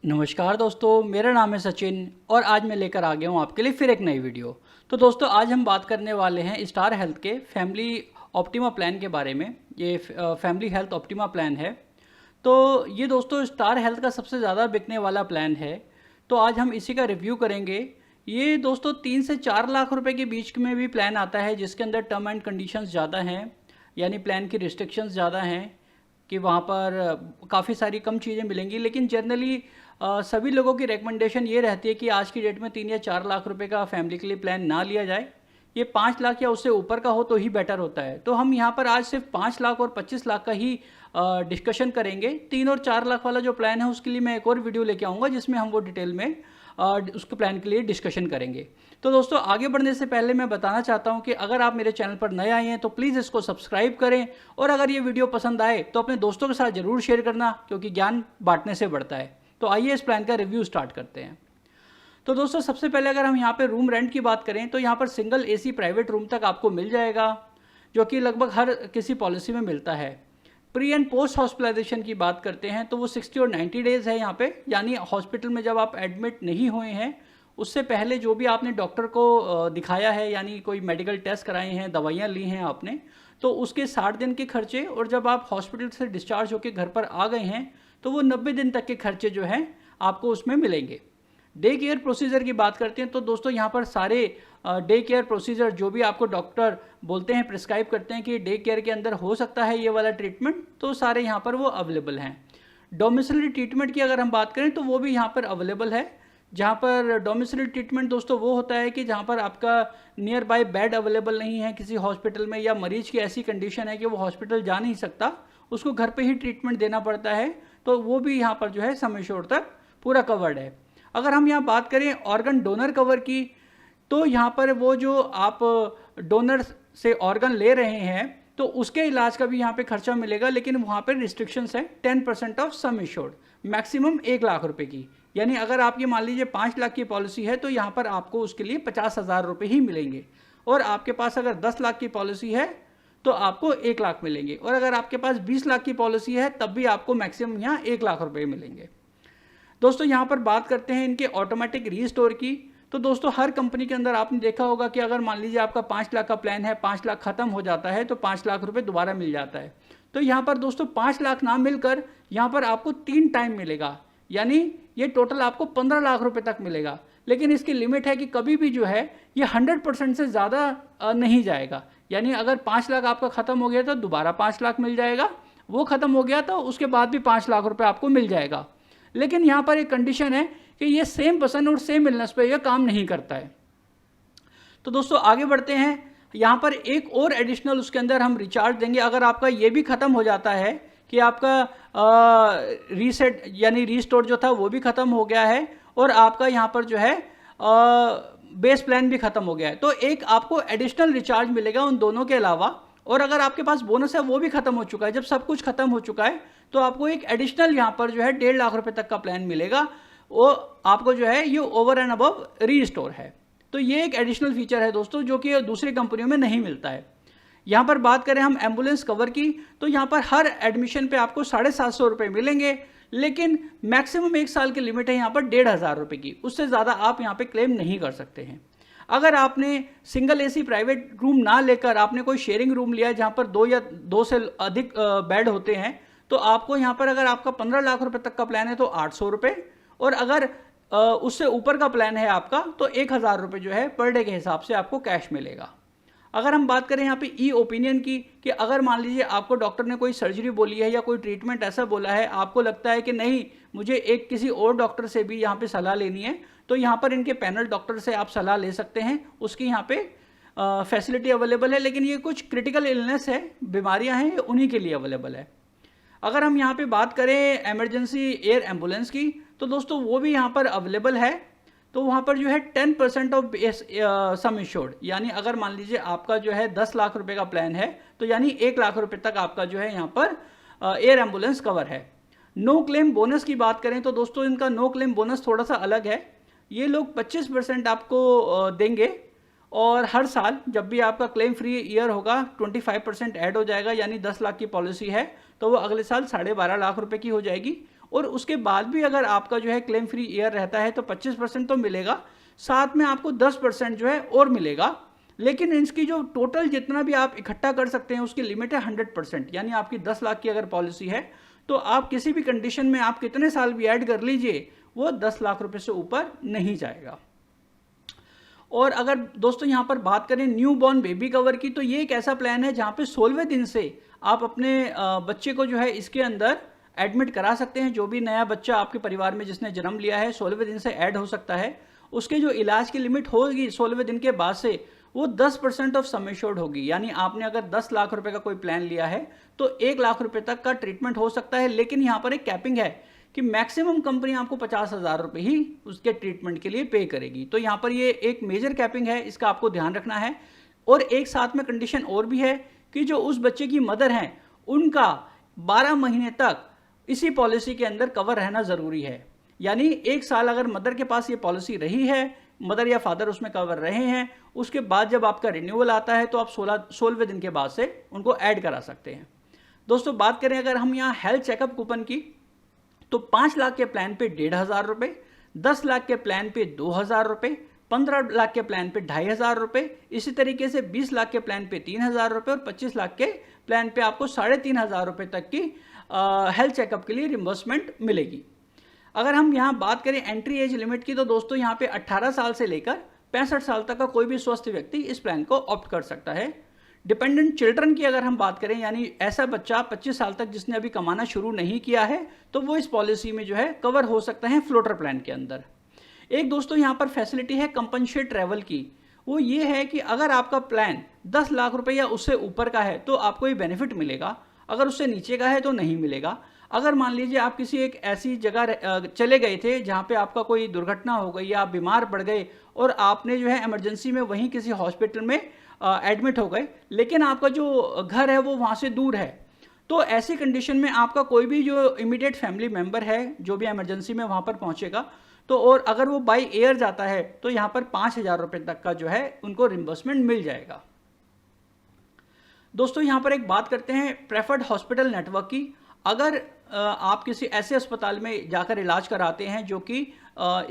नमस्कार दोस्तों, मेरा नाम है सचिन और आज मैं लेकर आ गया हूँ आपके लिए फिर एक नई वीडियो। तो दोस्तों आज हम बात करने वाले हैं स्टार हेल्थ के फैमिली ऑप्टिमा प्लान के बारे में। ये फैमिली हेल्थ ऑप्टिमा प्लान है। तो ये दोस्तों स्टार हेल्थ का सबसे ज़्यादा बिकने वाला प्लान है। तो आज हम इसी का रिव्यू करेंगे। ये दोस्तों 3 से 4 लाख रुपए के बीच में भी प्लान आता है, जिसके अंदर टर्म एंड कंडीशंस ज़्यादा हैं, यानी प्लान की रिस्ट्रिक्शंस ज़्यादा हैं कि वहाँ पर काफ़ी सारी कम चीज़ें मिलेंगी। लेकिन जनरली सभी लोगों की रिकमेंडेशन ये रहती है कि आज की डेट में 3 या 4 लाख रुपए का फैमिली के लिए प्लान ना लिया जाए। ये 5 लाख या उससे ऊपर का हो तो ही बेटर होता है। तो हम यहाँ पर आज सिर्फ 5 लाख और 25 लाख का ही डिस्कशन करेंगे। 3 और 4 लाख वाला जो प्लान है उसके लिए मैं एक और वीडियो लेके आऊँगा, जिसमें हम वो डिटेल में उसके प्लान के लिए डिस्कशन करेंगे। तो दोस्तों आगे बढ़ने से पहले मैं बताना चाहता हूं कि अगर आप मेरे चैनल पर नए आए हैं तो प्लीज़ इसको सब्सक्राइब करें, और अगर ये वीडियो पसंद आए तो अपने दोस्तों के साथ ज़रूर शेयर करना, क्योंकि ज्ञान बांटने से बढ़ता है। तो आइए इस प्लान का रिव्यू स्टार्ट करते हैं। तो दोस्तों सबसे पहले अगर हम यहाँ पे रूम रेंट की बात करें तो यहाँ पर सिंगल एसी प्राइवेट रूम तक आपको मिल जाएगा, जो कि लगभग हर किसी पॉलिसी में मिलता है। प्री एंड पोस्ट हॉस्पिटलाइजेशन की बात करते हैं तो वो 60 और 90 डेज़ है यहाँ पे, यानी हॉस्पिटल में जब आप एडमिट नहीं हुए हैं उससे पहले जो भी आपने डॉक्टर को दिखाया है, यानी कोई मेडिकल टेस्ट कराए हैं, दवाइयाँ ली हैं आपने, तो उसके 60 दिन के खर्चे, और जब आप हॉस्पिटल से डिस्चार्ज होकर घर पर आ गए हैं तो वो 90 दिन तक के खर्चे जो हैं आपको उसमें मिलेंगे। डे केयर प्रोसीजर की बात करते हैं तो दोस्तों यहाँ पर सारे डे केयर प्रोसीजर जो भी आपको डॉक्टर बोलते हैं, प्रिस्क्राइब करते हैं कि डे केयर के अंदर हो सकता है ये वाला ट्रीटमेंट, तो सारे यहाँ पर वो अवेलेबल हैं। डोमिसिलरी ट्रीटमेंट की अगर हम बात करें तो वो भी यहाँ पर अवेलेबल है। जहाँ पर डोमिसिलरी ट्रीटमेंट दोस्तों वो होता है कि जहाँ पर आपका नियर बाय बेड अवेलेबल नहीं है किसी हॉस्पिटल में, या मरीज की ऐसी कंडीशन है कि वो हॉस्पिटल जा नहीं सकता, उसको घर पे ही ट्रीटमेंट देना पड़ता है, तो वो भी यहाँ पर जो है सम एश्योर्ड तक पूरा कवर्ड है। अगर हम यहाँ बात करें ऑर्गन डोनर कवर की, तो यहाँ पर वो जो आप डोनर से ऑर्गन ले रहे हैं तो उसके इलाज का भी यहाँ पे खर्चा मिलेगा, लेकिन वहाँ पे रिस्ट्रिक्शंस है 10% of sum assured, maximum 1 lakh रुपए की। यानी अगर आपकी मान लीजिए 5 लाख की पॉलिसी है तो यहाँ पर आपको उसके लिए 50,000 रुपये ही मिलेंगे, और आपके पास अगर 10 लाख की पॉलिसी है तो आपको 1 लाख मिलेंगे, और अगर आपके पास 20 लाख की पॉलिसी है तब भी आपको मैक्सिमम यहाँ 1 लाख रुपये मिलेंगे। दोस्तों यहाँ पर बात करते हैं इनके ऑटोमेटिक रीस्टोर की। तो दोस्तों हर कंपनी के अंदर आपने देखा होगा कि अगर मान लीजिए आपका 5 लाख का प्लान है, 5 लाख खत्म हो जाता है तो 5 लाख रुपए दोबारा मिल जाता है। तो यहाँ पर दोस्तों 5 लाख ना मिलकर यहाँ पर आपको 3 टाइम मिलेगा, यानी ये टोटल आपको 15 लाख रुपए तक मिलेगा। लेकिन इसकी लिमिट है कि कभी भी जो है ये 100% से ज़्यादा नहीं जाएगा, यानी अगर 5 लाख आपका ख़त्म हो गया तो दोबारा 5 लाख मिल जाएगा, वो ख़त्म हो गया तो उसके बाद भी 5 लाख रुपए आपको मिल जाएगा। लेकिन यहाँ पर एक कंडीशन है कि ये सेम पर्सन और सेम इलनेस पे ये काम नहीं करता है। तो दोस्तों आगे बढ़ते हैं। यहाँ पर एक और एडिशनल उसके अंदर हम रिचार्ज देंगे अगर आपका ये भी ख़त्म हो जाता है कि आपका रीसेट यानी रीस्टोर जो था वो भी ख़त्म हो गया है, और आपका यहाँ पर जो है बेस प्लान भी ख़त्म हो गया है, तो एक आपको एडिशनल रिचार्ज मिलेगा उन दोनों के अलावा। और अगर आपके पास बोनस है वो भी खत्म हो चुका है, जब सब कुछ खत्म हो चुका है तो आपको एक एडिशनल यहाँ पर जो है 1.5 लाख रुपए तक का प्लान मिलेगा, वो आपको जो है ये ओवर एंड अबव रीस्टोर है। तो ये एक एडिशनल फीचर है दोस्तों जो कि दूसरी कंपनियों में नहीं मिलता है। यहाँ पर बात करें हम एम्बुलेंस कवर की, तो यहाँ पर हर एडमिशन पे आपको 750 रुपये मिलेंगे, लेकिन मैक्सिमम 1 साल की लिमिट है यहाँ पर 1,500 रुपये की, उससे ज़्यादा आप यहाँ पे क्लेम नहीं कर सकते हैं। अगर आपने सिंगल एसी प्राइवेट रूम ना लेकर आपने कोई शेयरिंग रूम लिया जहाँ पर 2 या 2 से अधिक बेड होते हैं, तो आपको यहाँ पर अगर आपका 15 लाख रुपए तक का प्लान है तो 800 रुपये, और अगर उससे ऊपर का प्लान है आपका तो 1,000 रुपये जो है पर डे के हिसाब से आपको कैश मिलेगा। अगर हम बात करें यहाँ पे ई ओपिनियन की, कि अगर मान लीजिए आपको डॉक्टर ने कोई सर्जरी बोली है या कोई ट्रीटमेंट ऐसा बोला है, आपको लगता है कि नहीं मुझे एक किसी और डॉक्टर से भी यहाँ पे सलाह लेनी है, तो यहाँ पर इनके पैनल डॉक्टर से आप सलाह ले सकते हैं, उसकी यहाँ पे फैसिलिटी अवेलेबल है। लेकिन ये कुछ क्रिटिकल इलनेस है, बीमारियाँ हैं, ये उन्हीं के लिए अवेलेबल है। अगर हम यहाँ पे बात करें इमरजेंसी एयर एम्बुलेंस की, तो दोस्तों वो भी यहाँ पर अवेलेबल है। तो वहाँ पर जो है 10% ऑफ सम इंश्योर्ड, यानी अगर मान लीजिए आपका जो है 10 लाख रुपए का प्लान है तो यानी 1 लाख रुपए तक आपका जो है यहाँ पर एयर एम्बुलेंस कवर है। नो क्लेम बोनस की बात करें तो दोस्तों इनका नो क्लेम बोनस थोड़ा सा अलग है। ये लोग 25% आपको देंगे, और हर साल जब भी आपका क्लेम फ्री ईयर होगा 25% ऐड हो जाएगा, यानी 10 लाख की पॉलिसी है तो वो अगले साल 12.5 लाख रुपए की हो जाएगी, और उसके बाद भी अगर आपका जो है क्लेम फ्री ईयर रहता है तो 25% तो मिलेगा, साथ में आपको 10% जो है और मिलेगा। लेकिन इसकी जो टोटल जितना भी आप इकट्ठा कर सकते हैं उसकी लिमिट है 100%, यानी आपकी 10 लाख की अगर पॉलिसी है तो आप किसी भी कंडीशन में आप कितने साल भी ऐड कर लीजिए वो 10 लाख रुपए से ऊपर नहीं जाएगा। और अगर दोस्तों यहाँ पर बात करें न्यू बॉर्न बेबी कवर की, तो ये एक ऐसा प्लान है जहाँ पे 16वें दिन से आप अपने बच्चे को जो है इसके अंदर एडमिट करा सकते हैं। जो भी नया बच्चा आपके परिवार में जिसने जन्म लिया है 16वें दिन से ऐड हो सकता है। उसके जो इलाज की लिमिट होगी 16वें दिन के बाद से वो 10% ऑफ सम एश्योर्ड होगी, यानी आपने अगर 10 लाख रुपए का कोई प्लान लिया है तो 1 लाख रुपए तक का ट्रीटमेंट हो सकता है। लेकिन यहाँ पर एक कैपिंग है कि मैक्सिमम कंपनी आपको 50,000 रुपए ही उसके ट्रीटमेंट के लिए पे करेगी। तो यहाँ पर ये एक मेजर कैपिंग है, इसका आपको ध्यान रखना है। और एक साथ में कंडीशन और भी है कि जो उस बच्चे की मदर हैं उनका 12 महीने तक इसी पॉलिसी के अंदर कवर रहना ज़रूरी है। यानी 1 साल अगर मदर के पास ये पॉलिसी रही है, मदर या फादर उसमें कवर रहे हैं, उसके बाद जब आपका रिन्यूअल आता है तो आप 16वें दिन के बाद से उनको ऐड करा सकते हैं। दोस्तों बात करें अगर हम यहाँ हेल्थ चेकअप कूपन की, तो 5 लाख के प्लान पे 1,500 रुपये, 10 लाख के प्लान पे 2,000 रुपये, 15 लाख के प्लान पे 2,500 रुपये, इसी तरीके से 20 लाख के प्लान पे 3,000 रुपये और 25 लाख के प्लान पे आपको 3,500 रुपये तक की हेल्थ चेकअप के लिए रिम्बर्समेंट मिलेगी। अगर हम यहाँ बात करें एंट्री एज लिमिट की, तो दोस्तों यहाँ पे 18 साल से लेकर 65 साल तक का कोई भी स्वस्थ व्यक्ति इस प्लान को ऑप्ट कर सकता है। डिपेंडेंट चिल्ड्रन की अगर हम बात करें, यानी ऐसा बच्चा 25 साल तक जिसने अभी कमाना शुरू नहीं किया है, तो वो इस पॉलिसी में जो है कवर हो सकता है फ्लोटर प्लान के अंदर। एक दोस्तों यहाँ पर फैसिलिटी है कंपनसेट ट्रैवल की, वो ये है कि अगर आपका प्लान 10 लाख रुपए या उससे ऊपर का है तो आपको ये बेनिफिट मिलेगा, अगर उससे नीचे का है तो नहीं मिलेगा। अगर मान लीजिए आप किसी एक ऐसी जगह चले गए थे जहाँ पे आपका कोई दुर्घटना हो गई या आप बीमार पड़ गए और आपने जो है इमरजेंसी में वहीं किसी हॉस्पिटल में एडमिट हो गए, लेकिन आपका जो घर है वो वहाँ से दूर है, तो ऐसी कंडीशन में आपका कोई भी जो इमीडिएट फैमिली मेम्बर है जो भी इमरजेंसी में वहाँ पर पहुँचेगा, तो और अगर वो बाई एयर जाता है तो यहाँ पर 5,000 रुपये तक का जो है उनको रिम्बर्समेंट मिल जाएगा। दोस्तों यहाँ पर एक बात करते हैं प्रेफर्ड हॉस्पिटल नेटवर्क की। अगर आप किसी ऐसे अस्पताल में जाकर इलाज कराते हैं जो कि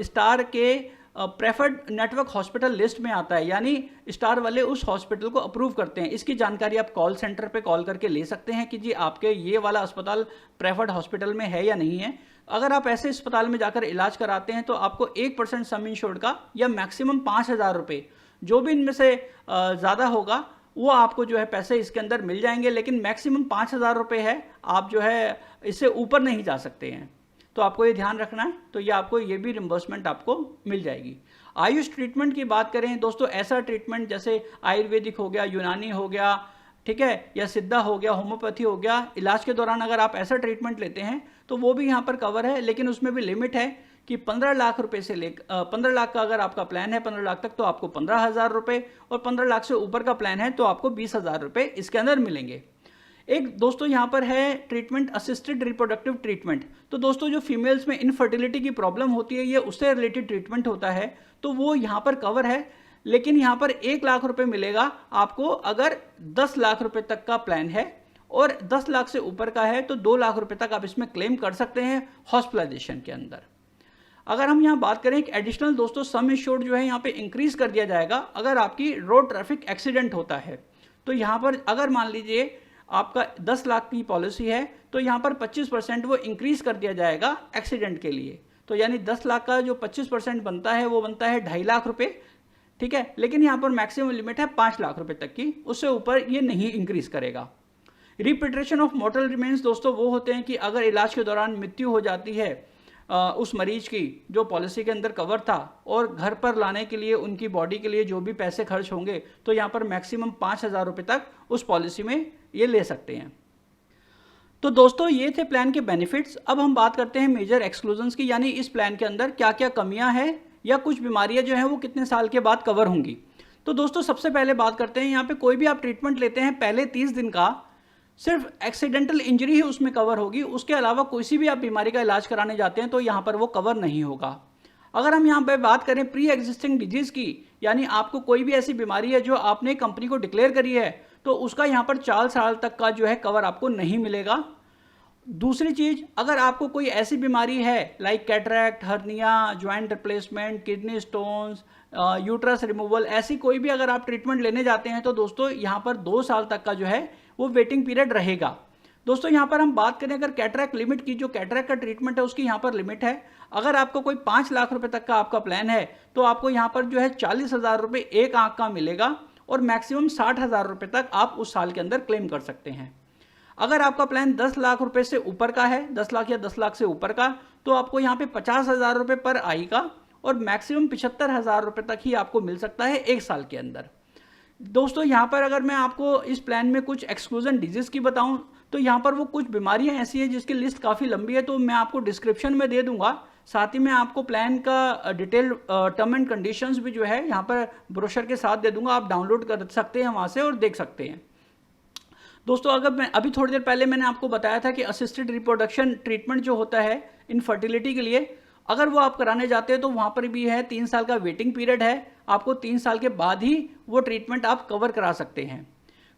स्टार के प्रेफर्ड नेटवर्क हॉस्पिटल लिस्ट में आता है, यानी स्टार वाले उस हॉस्पिटल को अप्रूव करते हैं, इसकी जानकारी आप कॉल सेंटर पे कॉल करके ले सकते हैं कि जी आपके ये वाला अस्पताल प्रेफर्ड हॉस्पिटल में है या नहीं है। अगर आप ऐसे अस्पताल में जाकर इलाज कराते हैं तो आपको 1% सम इंश्योर्ड का या मैक्सिमम 5,000 रुपये, जो भी इनमें से ज़्यादा होगा वो आपको जो है पैसे इसके अंदर मिल जाएंगे, लेकिन मैक्सिमम 5,000 रुपये है, आप जो है इससे ऊपर नहीं जा सकते हैं, तो आपको ये ध्यान रखना है। तो ये आपको ये भी रिम्बर्समेंट आपको मिल जाएगी। आयुष ट्रीटमेंट की बात करें दोस्तों, ऐसा ट्रीटमेंट जैसे आयुर्वेदिक हो गया, यूनानी हो गया, ठीक है, या सिद्धा हो गया, होम्योपैथी हो गया, इलाज के दौरान अगर आप ऐसा ट्रीटमेंट लेते हैं तो वो भी यहाँ पर कवर है, लेकिन उसमें भी लिमिट है कि 15 लाख रुपए से ले 15 लाख का अगर आपका प्लान है 15 लाख तक तो आपको 15,000 रुपये, और 15 लाख से ऊपर का प्लान है तो आपको 20,000 रुपये इसके अंदर मिलेंगे। एक दोस्तों यहाँ पर है ट्रीटमेंट असिस्टेड रिप्रोडक्टिव ट्रीटमेंट। तो दोस्तों जो फीमेल्स में इनफर्टिलिटी की प्रॉब्लम होती है ये उससे रिलेटेड ट्रीटमेंट होता है, तो वो यहाँ पर कवर है, लेकिन यहाँ पर 1 लाख रुपये मिलेगा आपको अगर 10 लाख रुपये तक का प्लान है, और 10 लाख से ऊपर का है तो 2 लाख रुपये तक आप इसमें क्लेम कर सकते हैं हॉस्पिटलाइजेशन के अंदर। अगर हम यहाँ बात करें एक एडिशनल दोस्तों सम इंश्योर्ड जो है यहाँ पे इंक्रीज कर दिया जाएगा अगर आपकी रोड ट्रैफिक एक्सीडेंट होता है। तो यहाँ पर अगर मान लीजिए आपका 10 लाख की पॉलिसी है तो यहाँ पर 25% वो इंक्रीज कर दिया जाएगा एक्सीडेंट के लिए, तो यानी 10 लाख का जो 25% बनता है वो बनता है 2.5 लाख रुपये, ठीक है, लेकिन यहाँ पर मैक्सिमम लिमिट है 5 लाख रुपये तक की, उससे ऊपर ये नहीं इंक्रीज करेगा। रिपेट्रिएशन ऑफ मॉर्टल रिमेन्स दोस्तों वो होते हैं कि अगर इलाज के दौरान मृत्यु हो जाती है उस मरीज की जो पॉलिसी के अंदर कवर था, और घर पर लाने के लिए उनकी बॉडी के लिए जो भी पैसे खर्च होंगे तो यहाँ पर मैक्सिमम 5,000 रुपये तक उस पॉलिसी में ये ले सकते हैं। तो दोस्तों ये थे प्लान के बेनिफिट्स। अब हम बात करते हैं मेजर एक्सक्लूजन्स की, यानी इस प्लान के अंदर क्या क्या कमियां हैं या कुछ बीमारियां जो हैं वो कितने साल के बाद कवर होंगी। तो दोस्तों सबसे पहले बात करते हैं यहाँ पे कोई भी आप ट्रीटमेंट लेते हैं पहले 30 दिन का सिर्फ एक्सीडेंटल इंजरी ही उसमें कवर होगी, उसके अलावा कोई सी भी आप बीमारी का इलाज कराने जाते हैं तो यहाँ पर वो कवर नहीं होगा। अगर हम यहाँ पे बात करें प्री एग्जिस्टिंग डिजीज़ की, यानी आपको कोई भी ऐसी बीमारी है जो आपने कंपनी को डिक्लेयर करी है तो उसका यहाँ पर 4 साल तक का जो है कवर आपको नहीं मिलेगा। दूसरी चीज़, अगर आपको कोई ऐसी बीमारी है like cataract, hernia, joint replacement, kidney stones, uterus removal, ऐसी कोई भी अगर आप ट्रीटमेंट लेने जाते हैं तो दोस्तों यहाँ पर 2 साल तक का जो है वो वेटिंग पीरियड रहेगा। दोस्तों यहाँ पर हम बात करें अगर कैटरैक्ट लिमिट की, जो कैटरैक्ट का ट्रीटमेंट है उसकी यहाँ पर लिमिट है। अगर आपको कोई 5 लाख रुपए तक का आपका प्लान है तो आपको यहाँ पर जो है 40,000 रुपये एक आंख का मिलेगा और मैक्सिमम 60,000 रुपये तक आप उस साल के अंदर क्लेम कर सकते हैं। अगर आपका प्लान 10 लाख रुपए से ऊपर का है, 10 लाख या 10 लाख से ऊपर का, तो आपको यहाँ पे 50,000 रुपये पर आई का और मैक्सिमम 75,000 रुपये तक ही आपको मिल सकता है एक साल के अंदर। दोस्तों यहाँ पर अगर मैं आपको इस प्लान में कुछ एक्सक्लूजन डिजीज़ की बताऊँ तो यहाँ पर वो कुछ बीमारियाँ ऐसी हैं जिसकी लिस्ट काफ़ी लंबी है, तो मैं आपको डिस्क्रिप्शन में दे दूंगा। साथ ही मैं आपको प्लान का डिटेल टर्म एंड कंडीशंस भी जो है यहाँ पर ब्रोशर के साथ दे दूंगा, आप डाउनलोड कर सकते हैं वहाँ से और देख सकते हैं। दोस्तों अगर मैं अभी थोड़ी देर पहले मैंने आपको बताया था कि असिस्टेड रिप्रोडक्शन ट्रीटमेंट जो होता है इनफर्टिलिटी के लिए, अगर वो आप कराने जाते हैं तो वहाँ पर भी है 3 साल का वेटिंग पीरियड है, आपको 3 साल के बाद ही वो ट्रीटमेंट आप कवर करा सकते हैं।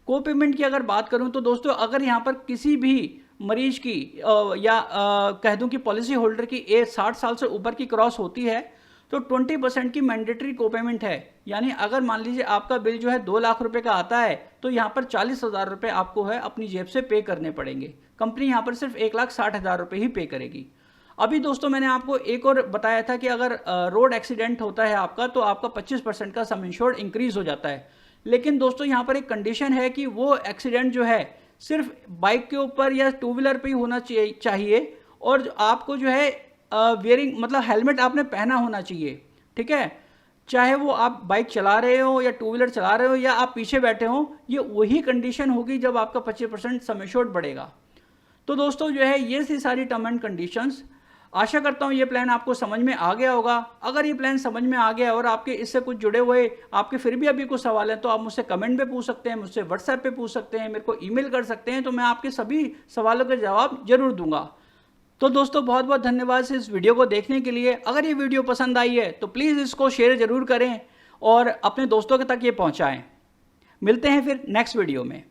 को पेमेंट की अगर बात करूँ तो दोस्तों अगर यहाँ पर किसी भी मरीज की कह दूँ कि पॉलिसी होल्डर की एज 60 साल से ऊपर की क्रॉस होती है तो 20% की मैंडेटरी को पेमेंट है। यानी अगर मान लीजिए आपका बिल जो है 2 लाख रुपए का आता है तो यहाँ पर 40,000 रुपये आपको है अपनी जेब से पे करने पड़ेंगे। कंपनी यहाँ पर सिर्फ 1,60,000 रुपये ही पे करेगी। अभी दोस्तों मैंने आपको एक और बताया था कि अगर रोड एक्सीडेंट होता है आपका तो आपका 25% का सम इंश्योर्ड इंक्रीज हो जाता है। लेकिन दोस्तों यहाँ पर एक कंडीशन है कि वो एक्सीडेंट जो है सिर्फ बाइक के ऊपर या 2 व्हीलर पे ही होना चाहिए और आपको जो है वेयरिंग मतलब हेलमेट आपने पहना होना चाहिए, ठीक है। चाहे वो आप बाइक चला रहे हो या 2 व्हीलर चला रहे हो या आप पीछे बैठे हो, ये वही कंडीशन होगी जब आपका 25% सम एश्योर्ड बढ़ेगा। तो दोस्तों जो है ये सी सारी टर्म एंड कंडीशंस। आशा करता हूँ ये प्लान आपको समझ में आ गया होगा। अगर ये प्लान समझ में आ गया और आपके इससे कुछ जुड़े हुए आपके फिर भी अभी कुछ सवाल हैं तो आप मुझसे कमेंट पे पूछ सकते हैं, मुझसे व्हाट्सएप पे पूछ सकते हैं, मेरे को ईमेल कर सकते हैं, तो मैं आपके सभी सवालों के जवाब जरूर दूंगा। तो दोस्तों बहुत बहुत धन्यवाद इस वीडियो को देखने के लिए। अगर ये वीडियो पसंद आई है तो प्लीज़ इसको शेयर ज़रूर करें और अपने दोस्तों के तक ये पहुंचाएं। मिलते हैं फिर नेक्स्ट वीडियो में।